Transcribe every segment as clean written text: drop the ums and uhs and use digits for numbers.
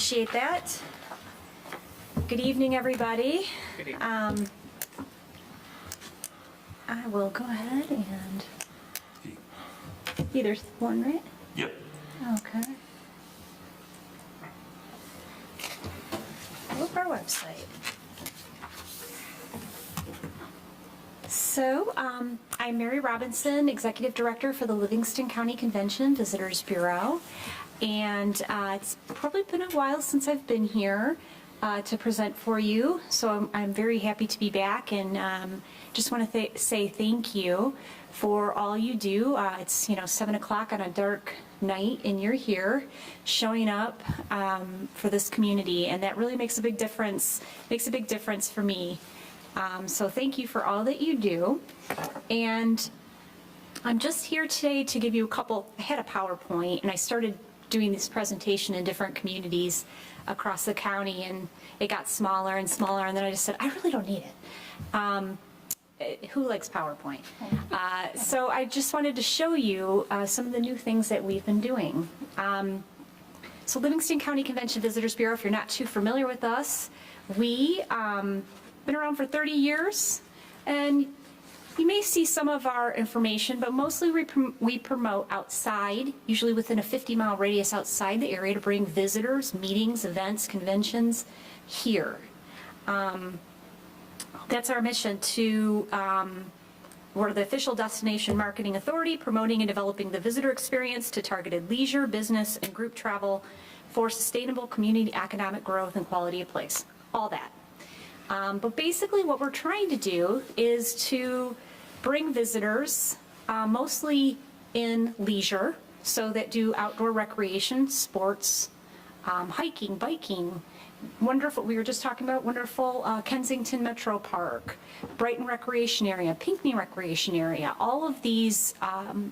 appreciate that. Good evening, everybody. Good evening. I will go ahead and there's one, right? Yep. Okay. Pull up our website. So, I'm Mary Robinson, Executive Director for the Livingston County Convention Visitors Bureau. And it's probably been a while since I've been here to present for you. So I'm very happy to be back, and just want to say thank you for all you do. It's 7 o'clock on a dark night, and you're here showing up for this community, and that really makes a big difference. Makes a big difference for me. So thank you for all that you do. And I'm just here today to give you I had a PowerPoint, and I started doing this presentation in different communities across the county, and it got smaller and smaller, and then I just said, I really don't need it. Who likes PowerPoint? So I just wanted to show you some of the new things that we've been doing. So Livingston County Convention Visitors Bureau, if you're not too familiar with us, we been around for 30 years, and you may see some of our information, but mostly we promote outside, usually within a 50-mile radius outside the area, to bring visitors, meetings, events, conventions here. That's our mission. We're the official destination marketing authority, promoting and developing the visitor experience to targeted leisure, business, and group travel for sustainable community economic growth and quality of place. All that. But basically what we're trying to do is to bring visitors, mostly in leisure, so that do outdoor recreation, sports, hiking, biking, wonderful, we were just talking about wonderful Kensington Metro Park, Brighton Recreation Area, Pinckney Recreation Area, all of these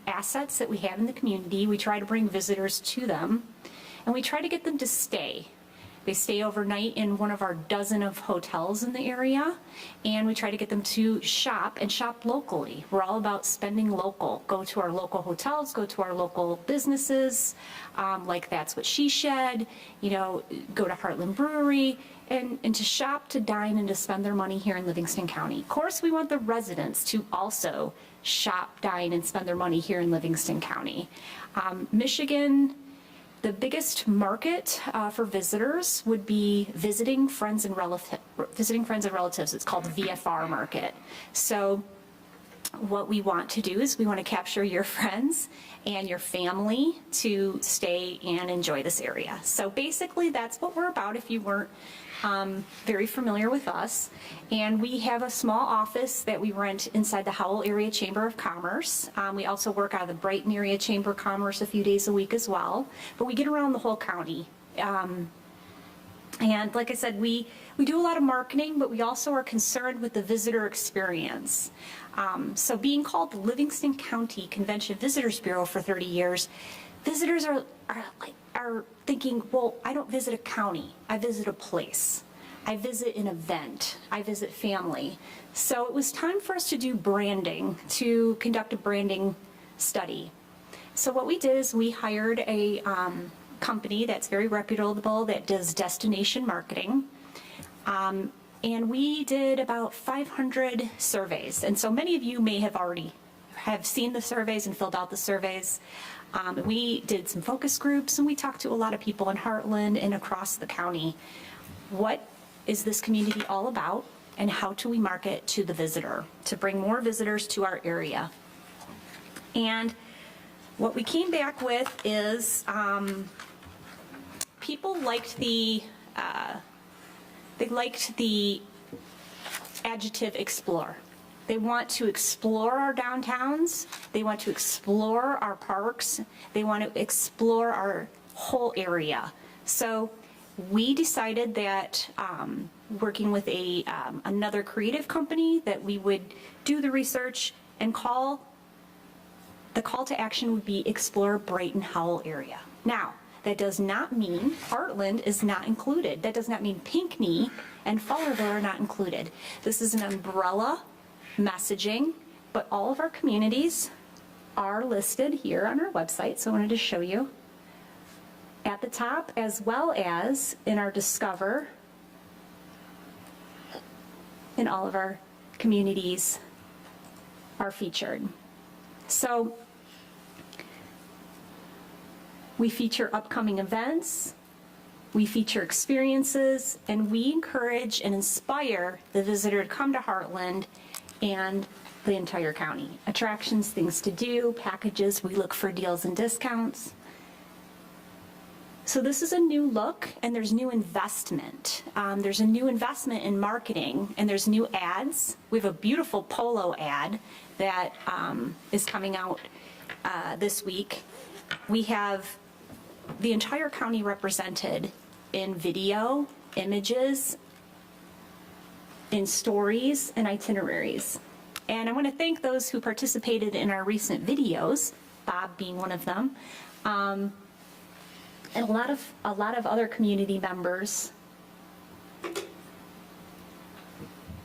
assets that we have in the community, we try to bring visitors to them, and we try to get them to stay. They stay overnight in one of our dozen of hotels in the area, and we try to get them to shop and shop locally. We're all about spending local. Go to our local hotels, go to our local businesses, like That's What She Shed, go to Heartland Brewery, and to shop, to dine, and to spend their money here in Livingston County. Of course, we want the residents to also shop, dine, and spend their money here in Livingston County. Michigan, the biggest market for visitors would be visiting friends and relatives. It's called the VFR market. So what we want to do is we want to capture your friends and your family to stay and enjoy this area. So basically that's what we're about, if you weren't very familiar with us. And we have a small office that we rent inside the Howell Area Chamber of Commerce. We also work out of the Brighton Area Chamber of Commerce a few days a week as well. But we get around the whole county. And like I said, we do a lot of marketing, but we also are concerned with the visitor experience. So being called the Livingston County Convention Visitors Bureau for 30 years, visitors are thinking, well, I don't visit a county, I visit a place. I visit an event, I visit family. So it was time for us to do branding, to conduct a branding study. So what we did is we hired a company that's very reputable that does destination marketing. And we did about 500 surveys. And so many of you may have already seen the surveys and filled out the surveys. We did some focus groups, and we talked to a lot of people in Heartland and across the county. What is this community all about, and how do we market to the visitor to bring more visitors to our area? And what we came back with is people liked the adjective explore. They want to explore our downtowns, they want to explore our parks, they want to explore our whole area. So we decided that working with another creative company, that we would do the research and the call to action would be explore Brighton Howell area. Now, that does not mean Heartland is not included. That does not mean Pinckney and Fowlerville are not included. This is an umbrella messaging, but all of our communities are listed here on our website, so I wanted to show you at at the top, as well as in our Discover, and all of our communities are featured. So we feature upcoming events, we feature experiences, and we encourage and inspire the visitor to come to Heartland and the entire county. Attractions, things to do, packages, we look for deals and discounts. So this is a new look, and there's new investment. There's a new investment in marketing, and there's new ads. We have a beautiful polo ad that is coming out this week. We have the entire county represented in video, images, in stories, and itineraries. And I want to thank those who participated in our recent videos, Bob being one of them, and a lot of other community members.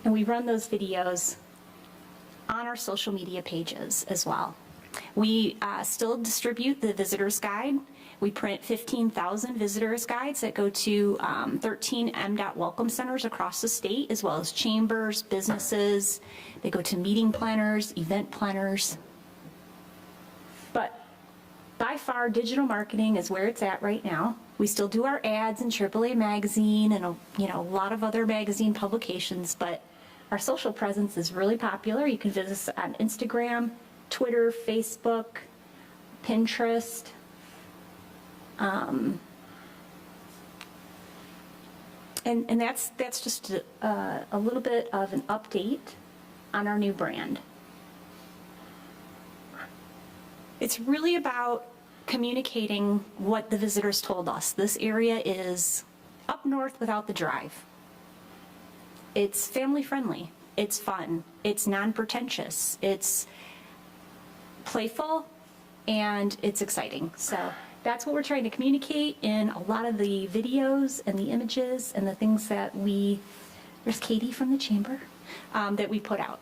And we run those videos on our social media pages as well. We still distribute the visitor's guide. We print 15,000 visitors guides that go to 13 MDOT welcome centers across the state, as well as chambers, businesses. They go to meeting planners, event planners. But by far, digital marketing is where it's at right now. We still do our ads in AAA magazine and a lot of other magazine publications, but our social presence is really popular. You can visit us on Instagram, Twitter, Facebook, Pinterest. And that's just a little bit of an update on our new brand. It's really about communicating what the visitors told us. This area is up north without the drive. It's family friendly. It's fun. It's non-pretentious. It's playful, and it's exciting. So that's what we're trying to communicate in a lot of the videos and the images and the things that there's Katie from the chamber, that we put out.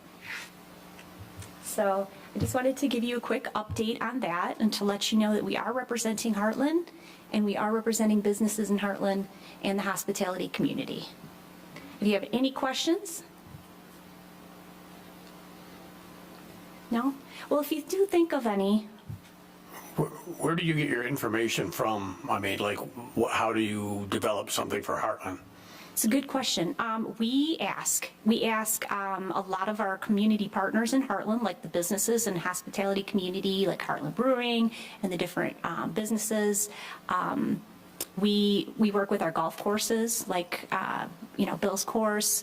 So I just wanted to give you a quick update on that and to let you know that we are representing Heartland, and we are representing businesses in Heartland and the hospitality community. If you have any questions? No? Well, if you do think of any. Where do you get your information from? I mean, like, how do you develop something for Heartland? It's a good question. We ask a lot of our community partners in Heartland, like the businesses and hospitality community, like Heartland Brewing and the different businesses. We work with our golf courses, like Bill's course.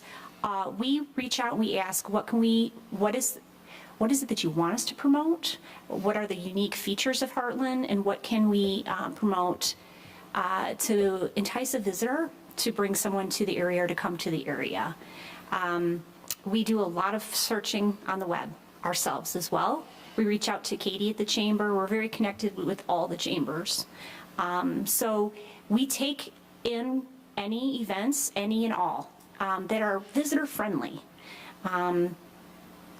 We reach out and we ask, what is it that you want us to promote? What are the unique features of Heartland, and what can we promote to entice a visitor to bring someone to the area or to come to the area? We do a lot of searching on the web ourselves as well. We reach out to Katie at the chamber. We're very connected with all the chambers. So we take in any events, any and all, that are visitor friendly.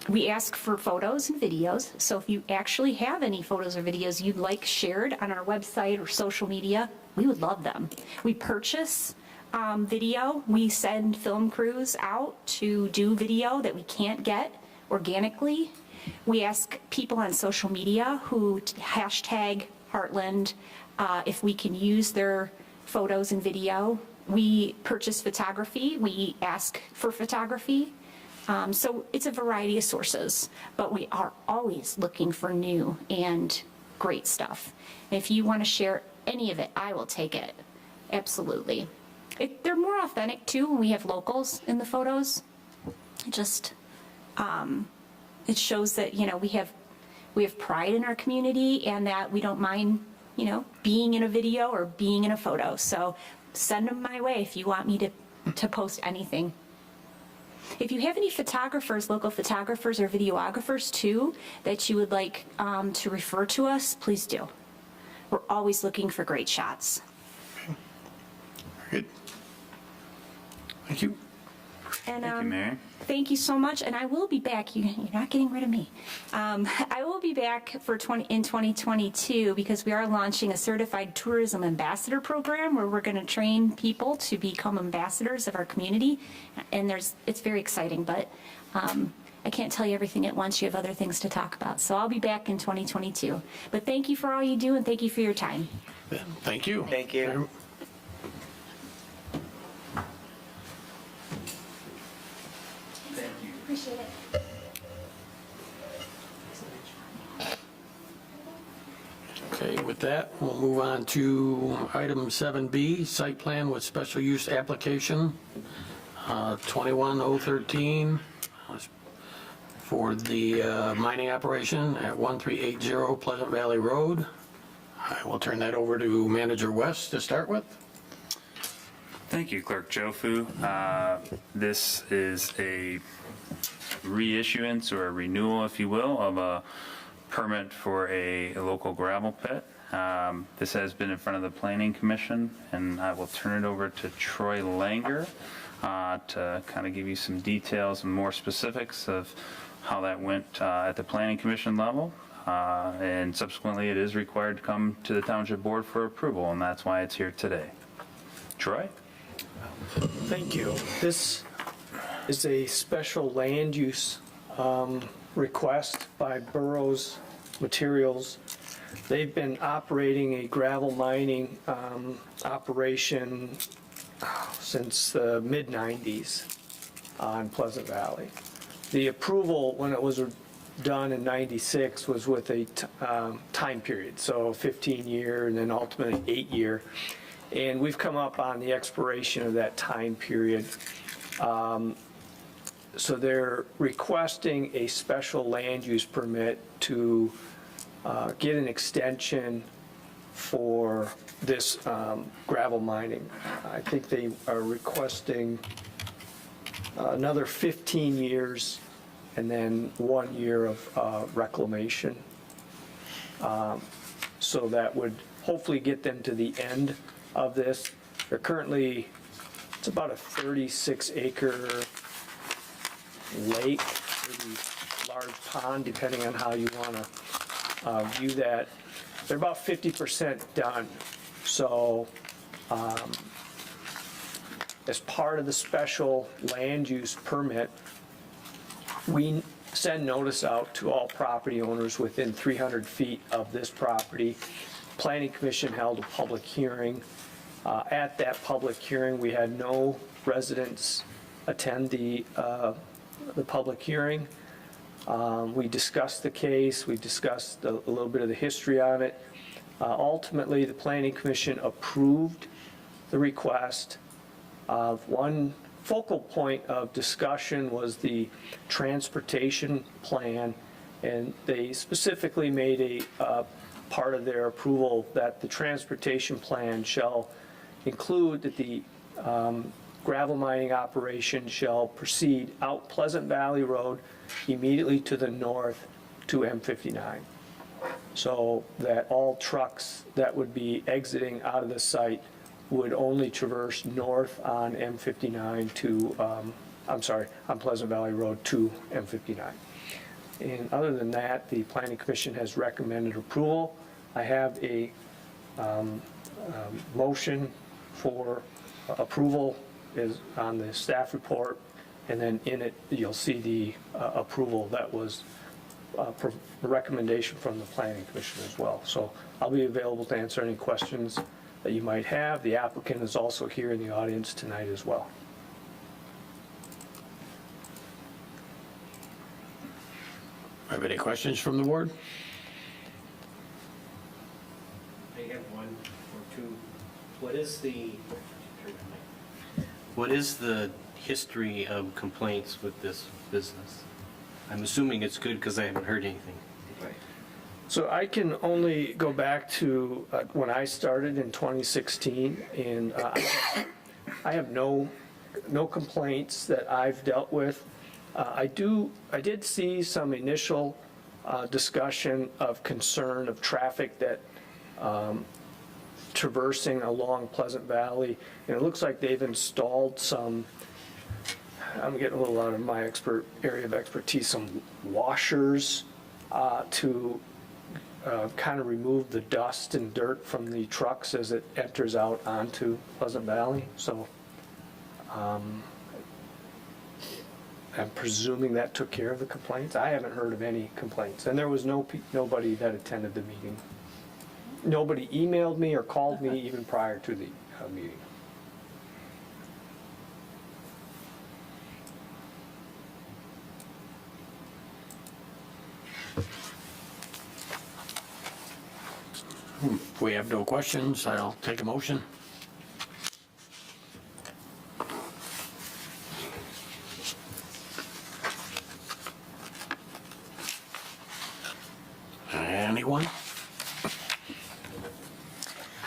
We ask for photos and videos, so if you actually have any photos or videos you'd like shared on our website or social media, we would love them. We purchase video. We send film crews out to do video that we can't get organically. We ask people on social media who hashtag Heartland if we can use their photos and video. We purchase photography. We ask for photography. So it's a variety of sources, but we are always looking for new and great stuff. If you want to share any of it, I will take it. Absolutely. They're more authentic too when we have locals in the photos. It just, it shows that, we have pride in our community, and that we don't mind, being in a video or being in a photo. So send them my way if you want me to post anything. If you have any photographers, local photographers or videographers too, that you would like to refer to us, please do. We're always looking for great shots. Okay. Very good. Thank you. And, Thank you, Mary. Thank you so much, and I will be back. You're not getting rid of me. I will be back in 2022 because we are launching a certified tourism ambassador program where we're going to train people to become ambassadors of our community, and it's very exciting. But I can't tell you everything at once. You have other things to talk about, so I'll be back in 2022. But thank you for all you do, and thank you for your time. Thank you. Thank you. Appreciate it. Okay, with that, we'll move on to item 7B, site plan with special use application, 21013, for the mining operation at 1380 Pleasant Valley Road. I will turn that over to Manager West to start with. Thank you, Clerk Jofu. This is a reissuance or a renewal, if you will, of a permit for a local gravel pit. This has been in front of the Planning Commission, and I will turn it over to Troy Langer to kind of give you some details and more specifics of how that went at the Planning Commission level. And subsequently, it is required to come to the Township Board for approval, and that's why it's here today. Troy? Thank you. This is a special land use request by Burroughs Materials. They've been operating a gravel mining operation since the mid-90s on Pleasant Valley. The approval, when it was done in 96, was with a time period, so 15-year and then ultimately 8-year. And we've come up on the expiration of that time period. So they're requesting a special land use permit to get an extension for this gravel mining. I think they are requesting another 15 years and then 1 year of reclamation. So that would hopefully get them to the end of this. They're currently, it's about a 36-acre lake, maybe large pond, depending on how you want to view that. They're about 50% done. So as part of the special land use permit, we send notice out to all property owners within 300 feet of this property. Planning Commission held a public hearing. At that public hearing, we had no residents attend the public hearing. We discussed the case. We discussed a little bit of the history on it. Ultimately, the Planning Commission approved the request. One focal point of discussion was the transportation plan, and they specifically made a part of their approval that the transportation plan shall include that the gravel mining operation shall proceed out Pleasant Valley Road immediately to the north to M59. So that all trucks that would be exiting out of the site would only traverse north on M59 to, on Pleasant Valley Road to M59. And other than that, the Planning Commission has recommended approval. I have a motion for approval is on the staff report, and then in it you'll see the approval that was the recommendation from the Planning Commission as well. So I'll be available to answer any questions that you might have. The applicant is also here in the audience tonight as well. Have any questions from the board? I have one or two. What is the history of complaints with this business? I'm assuming it's good because I haven't heard anything. So I can only go back to when I started in 2016, and I have no complaints that I've dealt with. I did see some initial discussion of concern of traffic that traversing along Pleasant Valley, and it looks like they've installed some I'm getting a little out of my area of expertise, some washers to kind of remove the dust and dirt from the trucks as it enters out onto Pleasant Valley. So I'm presuming that took care of the complaints. I haven't heard of any complaints, and there was nobody that attended the meeting. Nobody emailed me or called me even prior to the meeting. If we have no questions, I'll take a motion. Anyone?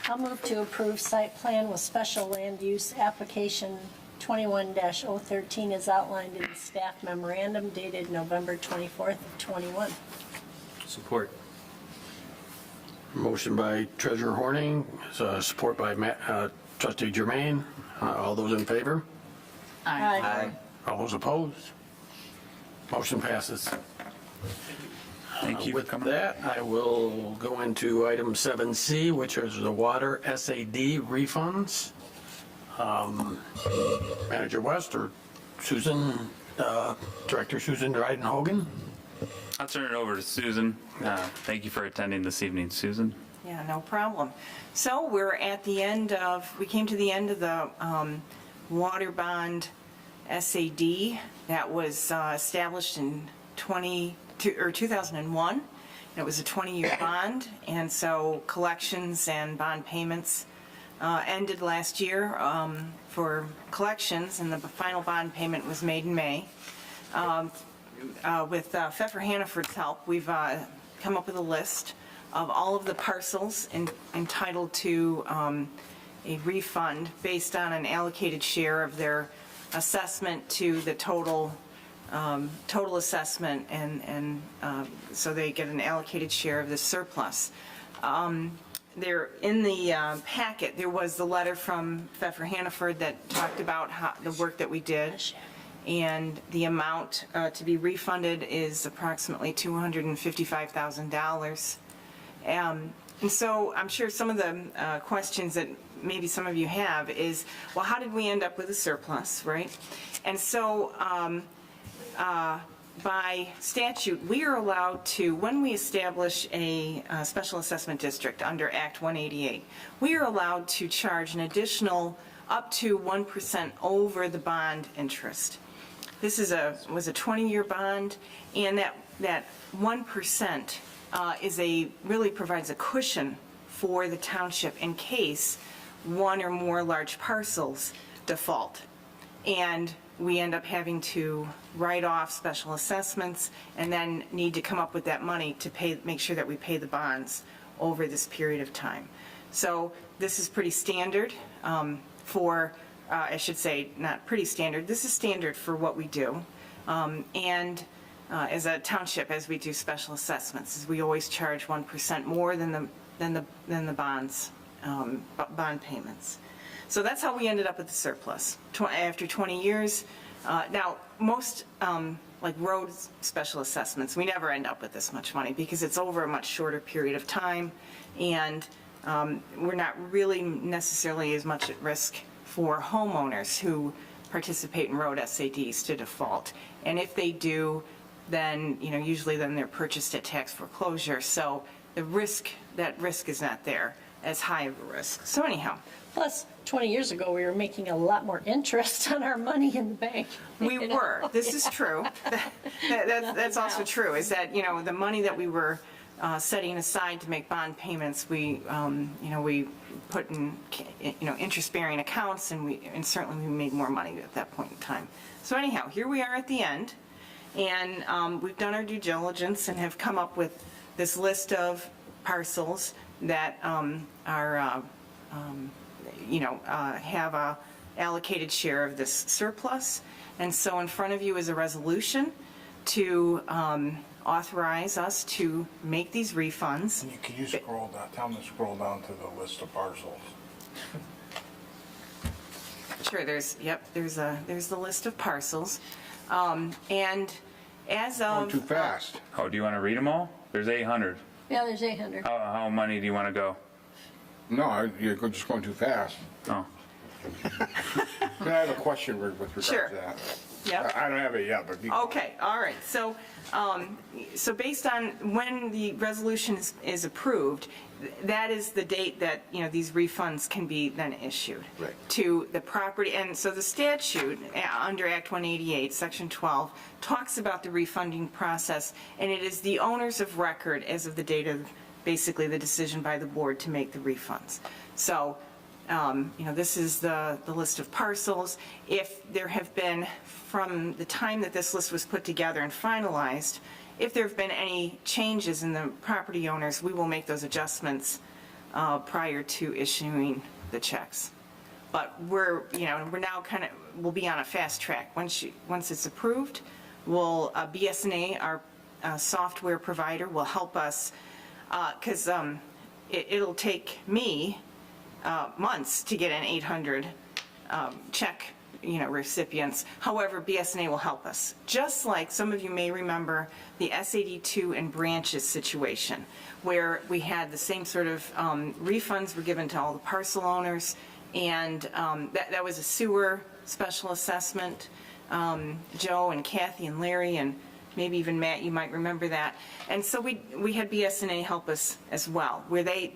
I'll move to approve site plan with special land use application 21-013 as outlined in the staff memorandum dated November 24th of 21. Support. Motion by Treasurer Horning, support by Trustee Germain. All those in favor? Aye. All those opposed? Motion passes. Thank you for With coming. that, I will go into item 7C, which is the water SAD refunds. Manager West or Susan, Director Susan Dryden-Hogan. I'll turn it over to Susan. Thank you for attending this evening, Susan. Yeah, no problem. So we're at the end of, we came to the end of the water bond SAD that was established in 2001. And it was a 20-year bond, and so collections and bond payments ended last year for collections, and the final bond payment was made in May. With Pfeffer Hannaford's help, we've come up with a list of all of the parcels entitled to a refund based on an allocated share of their assessment to the total assessment, and so they get an allocated share of the surplus. There in the packet, there was the letter from Pfeffer Hannaford that talked about the work that we did. And the amount to be refunded is approximately $255,000. And so I'm sure some of the questions that maybe some of you have is, well, how did we end up with a surplus, right? And so by statute, we are allowed to, when we establish a special assessment district under Act 188, we are allowed to charge an additional up to 1% over the bond interest. This was a 20-year bond, and that 1% really provides a cushion for the township in case one or more large parcels default. And we end up having to write off special assessments and then need to come up with that money to make sure that we pay the bonds over this period of time. So this is pretty standard I should say, not pretty standard, this is standard for what we do. As a township, as we do special assessments, is we always charge 1% more than the bonds, bond payments. So that's how we ended up with the surplus after 20 years. Now, most like road special assessments, we never end up with this much money because it's over a much shorter period of time, and we're not really necessarily as much at risk for homeowners who participate in road SADs to default. And if they do, then, usually then they're purchased at tax foreclosure. So that risk is not there as high of a risk. So anyhow. Plus, 20 years ago, we were making a lot more interest on our money in the bank. We were. This is true. That's also true, is that, the money that we were setting aside to make bond payments, we put in, interest-bearing accounts, and certainly we made more money at that point in time. So anyhow, here we are at the end, and we've done our due diligence and have come up with this list of parcels that have a allocated share of this surplus. And so in front of you is a resolution to authorize us to make these refunds. Can you scroll down, tell them to scroll down to the list of parcels? Sure, there's the list of parcels. And as Going too of, fast. Oh, do you want to read them all? There's 800. Yeah, there's 800. How many do you want to go? No, you're just going too fast. Oh, Can I have a question with regards Sure. to that? Yep. I don't have it yet, but Okay, all right. So, so based on when the resolution is approved, that is the date that, these refunds can be then issued. Right. To the property. And so the statute, under Act 188, Section 12, talks about the refunding process, and it is the owners of record as of the date of, basically, the decision by the board to make the refunds. So, this is the list of parcels. If there have been, from the time that this list was put together and finalized, if there have been any changes in the property owners, we will make those adjustments prior to issuing the checks. But we're now we'll be on a fast track. Once it's approved, BSNA, our software provider, will help us, because it'll take me months to get an 800 check, recipients. However, BSNA will help us. Just like some of you may remember the S82 and branches situation, where we had the same sort of refunds were given to all the parcel owners, and that was a sewer special assessment. Joe and Kathy and Larry and maybe even Matt, you might remember that. And so we had BSNA help us as well, where they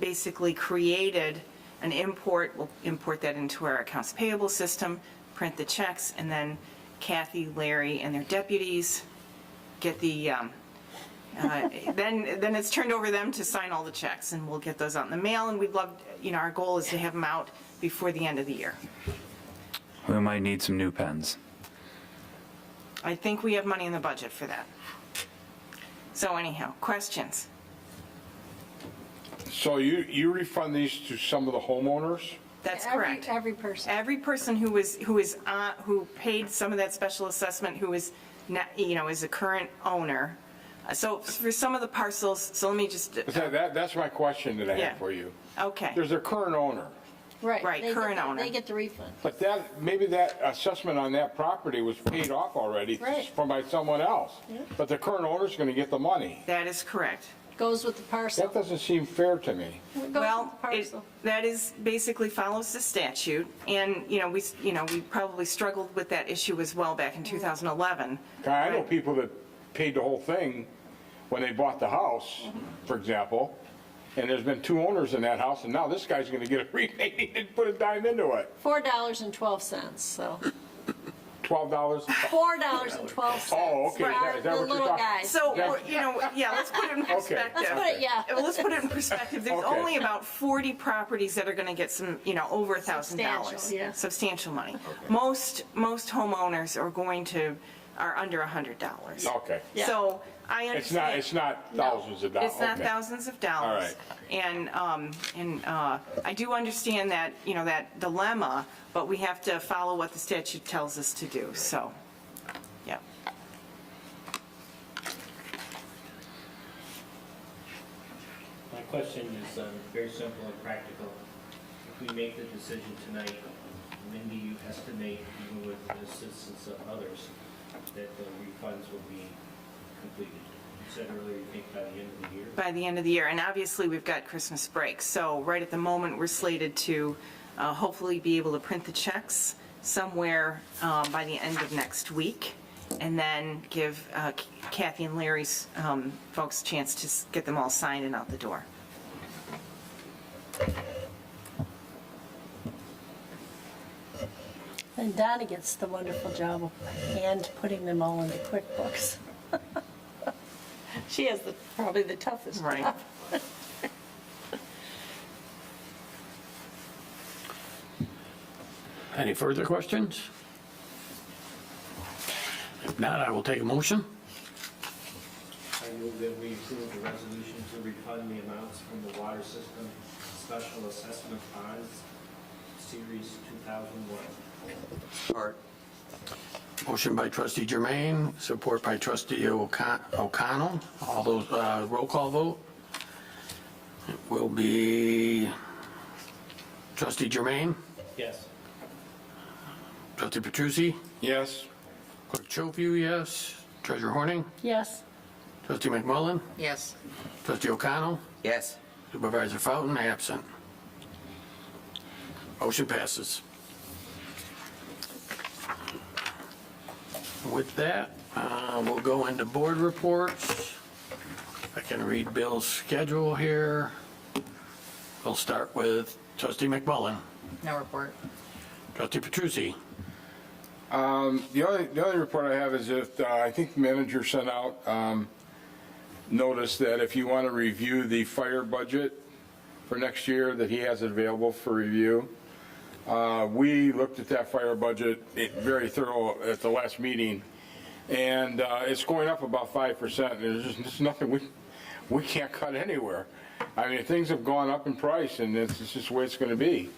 basically created an import. We'll import that into our accounts payable system, print the checks, and then Kathy, Larry, and their deputies get the, then it's turned over to them to sign all the checks, and we'll get those out in the mail, and we'd love, our goal is to have them out before the end of the year. we might need some new pens. I think we have money in the budget for that. So anyhow, questions? so you refund these to some of the homeowners? That's correct. Every person. Every person who paid some of that special assessment, who is, is a current owner. So for some of the parcels, so let me just, That's my question that I Yeah. have for you. okay. There's a current owner, Right. Right, They get current the- owner. They get the refund. but maybe that assessment on that property was paid off already Right. by someone else. But the current owner's gonna get the money. That is correct. Goes with the parcel. That doesn't seem fair to me. Goes with the Well, parcel. that is basically follows the statute, and, we probably struggled with that issue as well back in 2011. I know people that paid the whole thing when they bought the house, for example, and there's been two owners in that house, and now this guy's gonna get a rebate, he didn't put a dime into it. $4.12, so. $12? $4.12. Oh, okay, Right. is that The what you're little talking? guys. So, let's put it in perspective. Let's put it, yeah. Well, let's put it in perspective. There's Okay. only about 40 properties that are going to get some, over $1,000. Substantial, yeah. Substantial money. Most homeowners are under $100. Okay. Yeah. So I understand. It's not thousands of dollars. It's not Okay. thousands of dollars. All right. And I do understand that, that dilemma, but we have to follow what the statute tells us to do, so, yeah. My question is very simple and practical. If we make the decision tonight, when do you estimate, even with the assistance of others, that the refunds will be completed? You said earlier you think by the end of the year? By the end of the year, and obviously we've got Christmas break, so right at the moment, we're slated to hopefully be able to print the checks somewhere by the end of next week, and then give Kathy and Larry's folks a chance to get them all signed and out the door. And Donna gets the wonderful job of hand putting them all into QuickBooks. She has probably the toughest Right. job. Any further questions? If not, I will take a motion. I move that we approve the resolution to refund the amounts from the water system special assessment bonds, series 2001. Motion by trustee Jermaine, support by trustee O'Connell. All those, roll call vote. It will be trustee Jermaine, Yes. Trustee Petrucci? Yes. Clerk Chopu, yes. Treasurer Horning? Yes. Trustee McMullen? Yes. Trustee O'Connell? Yes. Supervisor Fountain, absent. Motion passes. With that, we'll go into board reports. I can read Bill's schedule here. We'll start with Trustee McMullen. No report. Trustee Petrucci. The only report I have is that I think the manager sent out notice that if you want to review the fire budget for next year, that he has it available for review. We looked at that fire budget very thorough at the last meeting, and it's going up about 5%. There's just nothing we can't cut anywhere. I mean, things have gone up in price, and it's just the way it's going to be.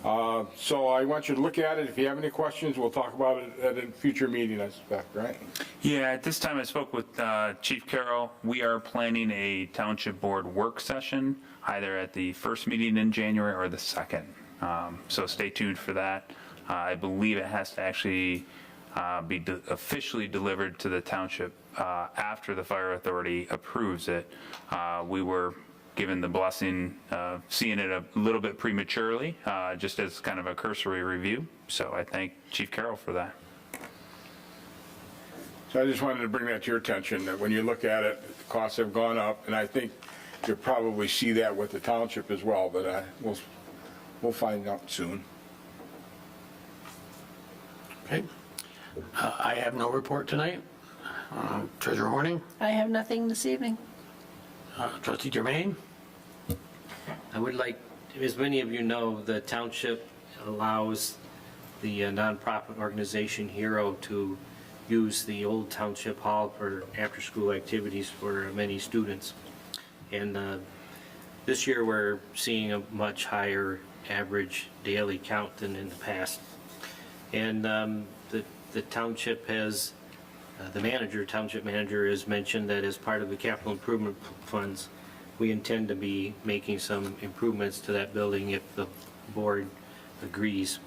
So I want you to look at it. If you have any questions, we'll talk about it at a future meeting, I suspect, right? Yeah, at this time I spoke with Chief Carroll. We are planning a township board work session either at the first meeting in January or the second. So stay tuned for that. I believe it has to actually be officially delivered to the township after the fire authority approves it. We were given the blessing of seeing it a little bit prematurely, just as kind of a cursory review. So I thank Chief Carroll for that. So I just wanted to bring that to your attention, that when you look at it, the costs have gone up, and I think you'll probably see that with the township as well, but we'll find out soon. Okay. I have no report tonight. Treasurer Horning. I have nothing this evening. Trustee Germain. I would like, as many of you know, the township allows the nonprofit organization Hero to use the old township hall for after-school activities for many students. And this year we're seeing a much higher average daily count than in the past. And the township has, the township manager has mentioned that as part of the capital improvement funds, we intend to be making some improvements to that building if the board agrees.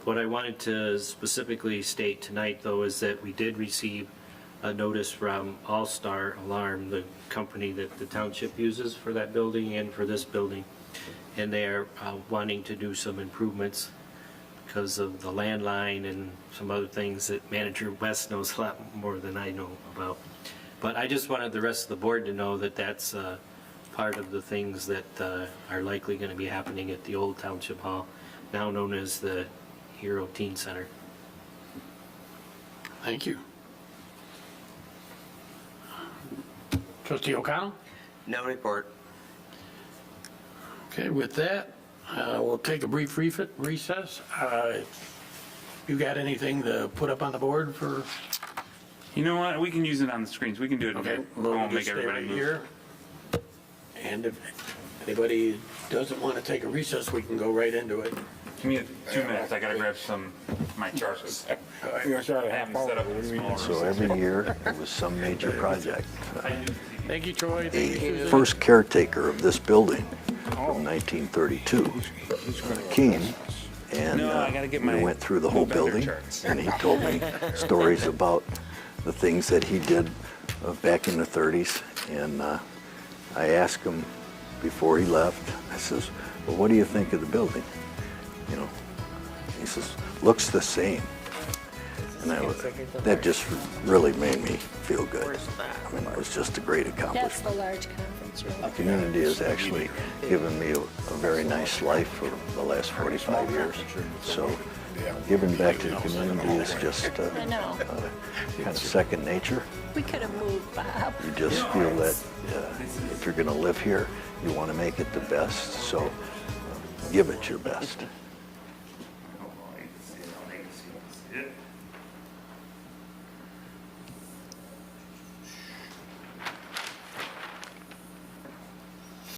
What I wanted to specifically state tonight, though, is that we did receive a notice from All Star Alarm, the company that the township uses for that building and for this building, and they are wanting to do some improvements because of the landline and some other things that Manager West knows a lot more than I know about. But I just wanted the rest of the board to know that that's part of the things that are likely going to be happening at the old Township Hall, now known as the Hero Teen Center. Thank you. Trustee O'Connell? No report. Okay, with that, we'll take a brief recess. You got anything to put up on the board for? You know what? We can use it on the screens. We can do it. Okay, I we'll won't just make stay everybody right move. here. And if anybody doesn't want to take a recess, we can go right into it. Give me 2 minutes. I gotta grab my charts. All right. You're gonna start a I half haven't hour. set up this morning. So every year, it was some major project. Thank you, Troy. Thank you, A Susan. first caretaker of this building from 1932 came, and No, I gotta get we my went through the whole vendor building, charts. and he told me stories about the things that he did back in the 30s. And I asked him before he left, I says, well, what do you think of the building? You know, he says, looks the same. And that just really made me feel good. I mean, it was just a great That's accomplishment. the large conference room. The community has actually given me a very nice life for the last 45 years. So giving back to the community is just I know. kind of second nature. We could have moved, Bob. You just feel that if you're going to live here, you want to make it the best. So give it your best.